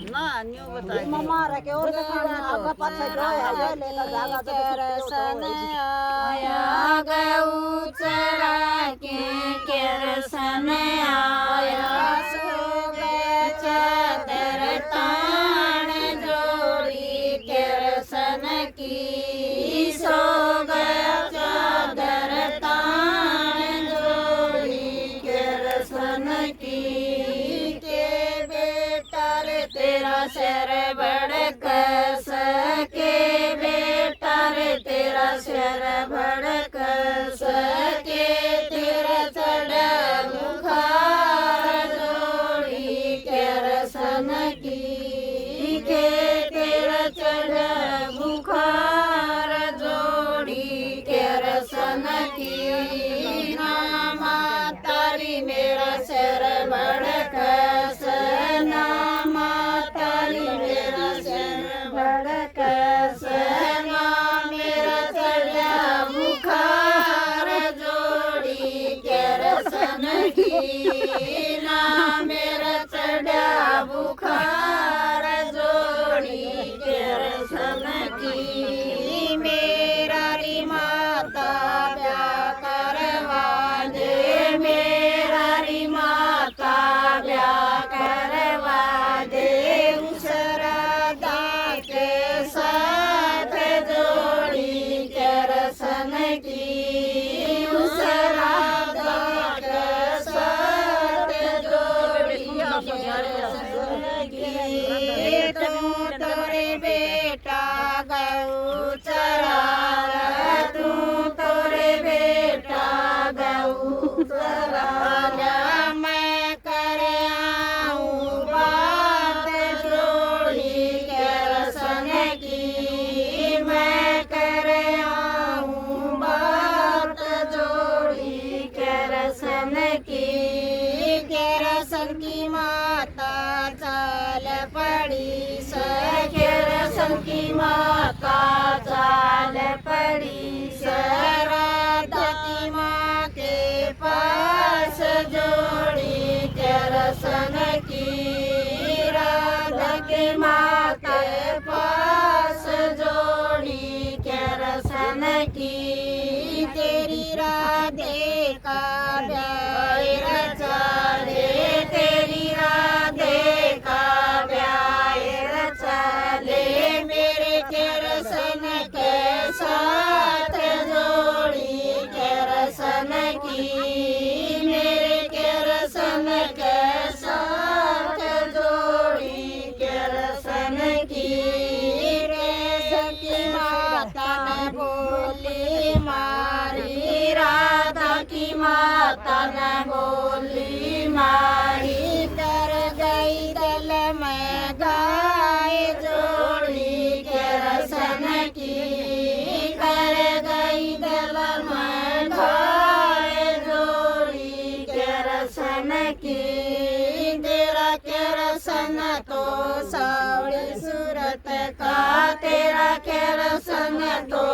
ना न्यू बताइए मम्मा रखे और आगे पाछे जोया जो लेकर जागा तो केरसन आया गऊ चरा के केरसन आया सो गया चादर तान जोड़ी केरसन की सो गया चादर तान जोड़ी केरसन की के बेटा रे तेरा सिर भड़क सके बेटा रे तेरा सिर भड़क सके तेरा चढ़ा बुखार जोड़ी केरसन की के तेरा चढ़ा बुखार जोड़ी केरसन की नामा तारी मेरा सिर भड़क नामा तारी मेरा सिर भड़क सना मेरा चढ़ा बुखार जोड़ी केरसन की ना मेरा चढ़ा बुखार जोड़ी केरसन की मेरा री माता ब्याह करवा दे मेरा री माता ब्याह करवा दे उस राधा के साथ जोड़ी केरसन की उस राधा के साथ जोड़ी केरसन की तू तोरे बेटा गऊ चराया तू तोरे बेटा गऊ चराया मैं कर आऊं बात जोड़ी केरसन की मैं कर आऊं बात जोड़ी केरसन की केरसन की माता चाल पड़ी केरसन की माता चाल पड़ी राधा की माँ के पास जोड़ी केरसन की राधा की माँ के पास जोड़ी केरसन की तेरी राधे का ब्याह रचा ले तेरी राधे का ब्याह रचा ले मेरे केरसन के साथ जोड़ी केरसन की मेरे केरसन के साथ जोड़ी केरसन की केरसन की माता ने बोली मारी राधा की माता ने बोली मारी कर गई दल में गाय जोड़ी केरसन की कर गई दल में गाय जोड़ी केरसन की तेरा केरसन तो सावड़ी सूरत का तेरा केरसन तो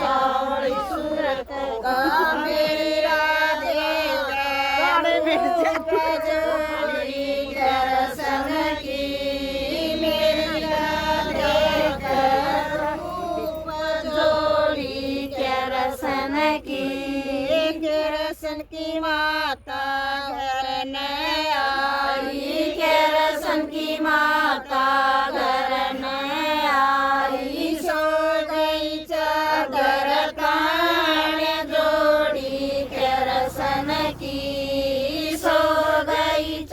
सावड़ी सूरत का मेरी राधे जोड़ी केरसन की मेरी राधे जोड़ी केरसन की केरसन की माता घर न आई केरसन की माता घर न आई सो गई चादर तान जोड़ी केरसन की सो गई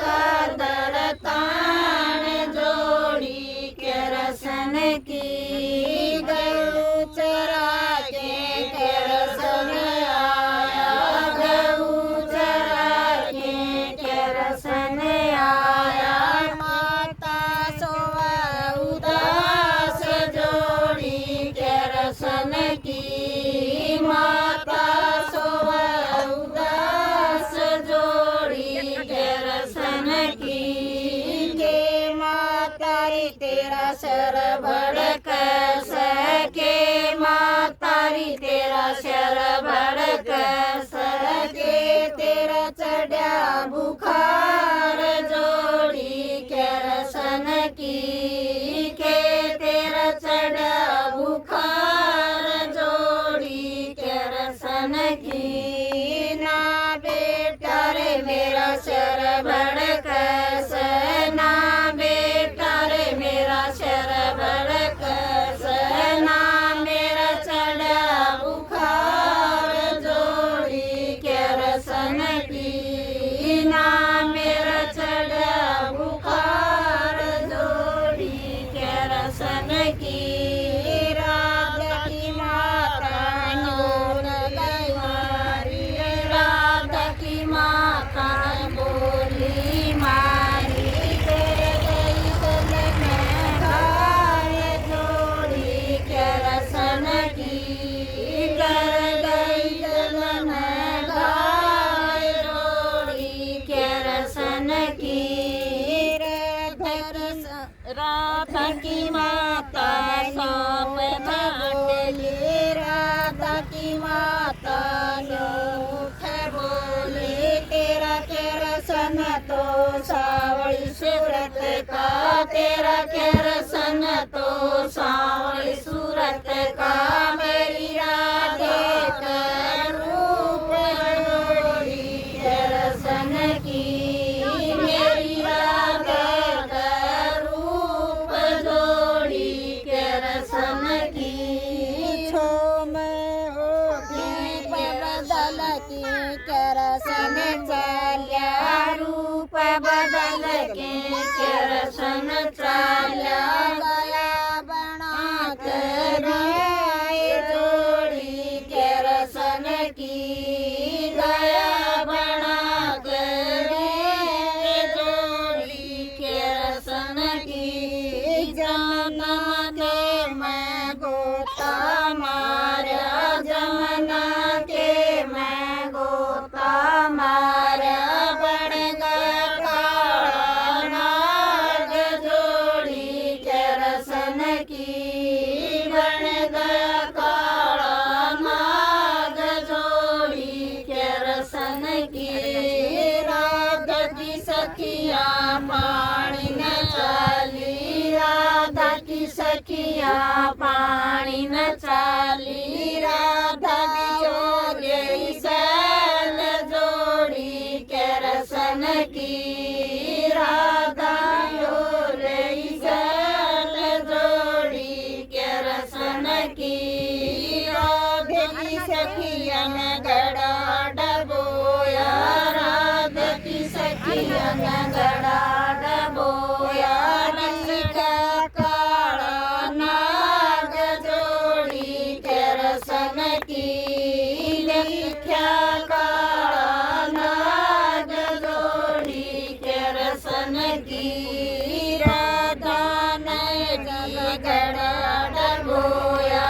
तेरा सर भड़क सके मातारी तेरा सर भड़क सके तेरा चढ़ा बुखार जोड़ी के रसन की के तेरा चढ़ा बुखार जोड़ी के रसन की ना बेटा रे मेरा सर भड़क ना बेटा रे मेरा सर भड़क ना मेरा चढ़ा बुखार जोड़ी के रसन की ना मेरा चढ़ा बुखार जोड़ी के रसन की राधा की माता बोल गई मारी राधा की माता बोली मारी तेरे गई दिल में गाय जोड़ी के रसन की कर गई दिल में गाय जोड़ी के रसन की राधा की माता सौंप घाटली राधा की माता यूठ बोली तेरा के रसन तो सावली सूरत का तेरा के रसन तो सावली सूरत का मेरी राधे का रूप जोड़ी के रसन की मेरी राधे का रूप जोड़ी के रसन की छो में होती बदल की करसन चाल्या रूप बदल के रसन चाल्या गया बना कर जोड़ी के रसन की गया बना कर जोड़ी के रसन की जन्म के मैं गोता मारा जमुना के मैं गोता मारा बन गया काला नाग जोड़ी के रसन की बन गया काला नाग जोड़ी के रसन की राधा की सखियाँ पानी न चाली राधा की सखियाँ पानी न चाली राधा बिचोले सैल जोड़ी के रसन की राधा बिचोले सैल जोड़ी के रसन की राधे की सखियाँ न गड़ा डबोया राधा की सखियाँ न गड़ा डबोया लिखा काला नाग जोड़ी के रसन की लिखा काला नाग जोड़ी के रसन की राधा ने जब गड़ा डबोया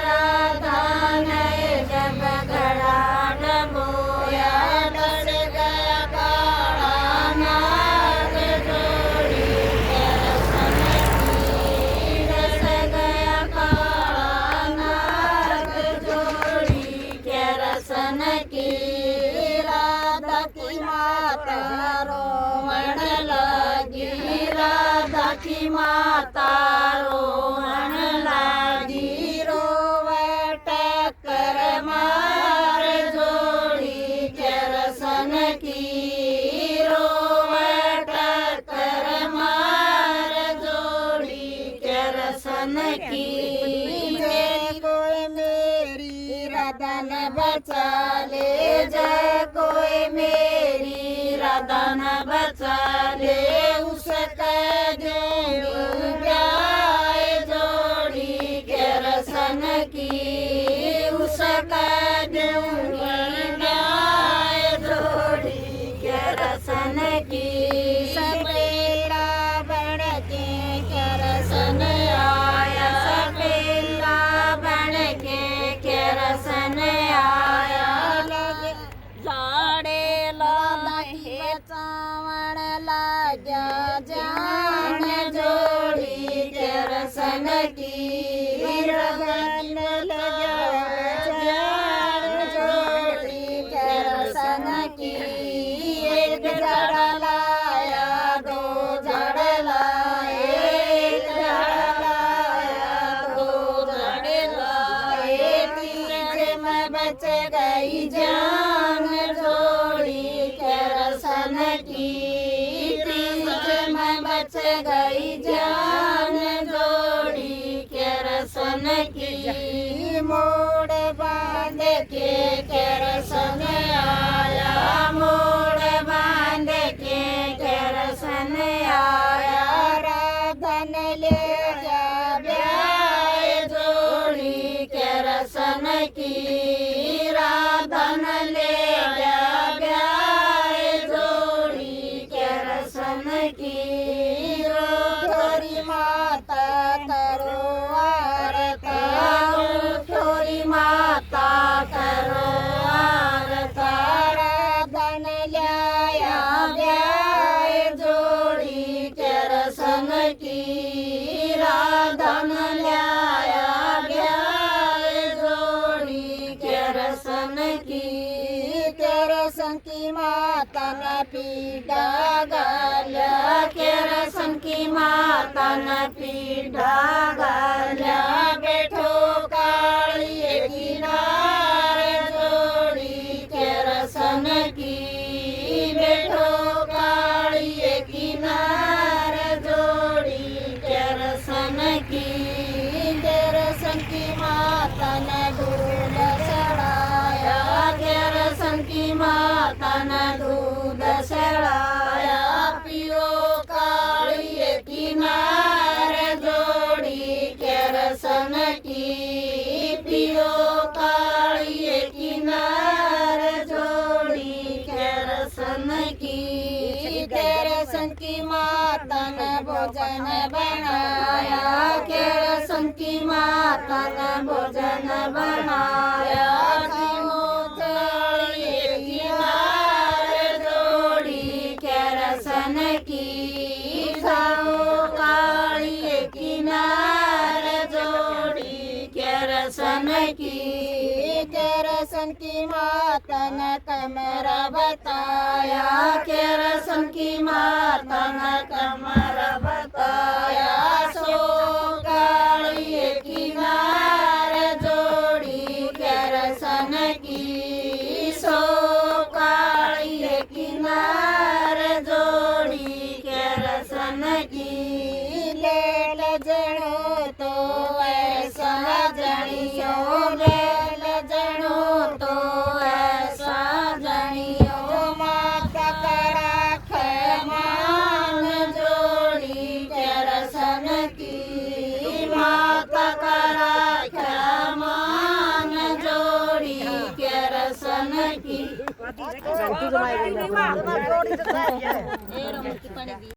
राधा ने जब गड़ा डबोया डर गया काला नाग जोड़ी के रसन की डस गया काला नाग जोड़ी के रसन की राधा की माता रोवण लगी राधा की माता रोवण लगी रोवट कर मार जोड़ी के रसन की रोवट कर मार जोड़ी के रसन की जय कोई मेरी राधा न बचा ले जय कोई मेरी राधा न बचा ले उसका दूंगी गाय जोड़ी के रसन की उसका दूंगी गाय जोड़ी के रसन की सपेला बन के रसन आया सपेला बन के रसन आया लग झाड़े ला चावण लाग्या जान जोड़ी की रगन लगा जान जोड़ी केरसन की एक जड़ लाया दो जड़ लाए एक जड़ लाया दो जड़ लाए तीजे में बच गई जान जोड़ी केरसन की तीजे में बच गई जान जोड़ी केरसन की मोड़ बांध के केरसन आया मोड़ बांध के केरसन आया राधन ले जा ब्याह जोड़ी केरसन की राधन ले जा ब्याह जोड़ी केरसन की छोरी माता करो आरता छोरी माता करो आरता राधन लाया ब्याह जोड़ी केरसन की राधन लाया ब्याह जोड़ी केरसन की केरसन की माता न पीड़ा गाल्या केरसन की माता न पीड़ा गाल्या बैठो काली किनार जोड़ी केरसन की बैठो काली किनार जोड़ी केरसन की केरसन की माता ने दूध चढ़ाया केरसन की माता ने दूध चढ़ाया पियो काली किनार जोड़ी केरसन की पियो काली किनार जोड़ी केरसन की केरसन की माता ने भोजन बनाया केरसन की माता ने भोजन बनाया किनार जोड़ी केरसन की खाओ काली किनार जोड़ी केरसन की केरसन की माता ने कमरा बताया केरसन की माता ने कमरा बताया सो काली किनार जोड़ी केरसन की सो काली किनार जोड़ी केरसन की लेल जणो तो ऐसा जणियो लेल जणो तो ऐसा जणियो माता कराख मान जोड़ी केरसन की माता कराख मान जोड़ी केरसन की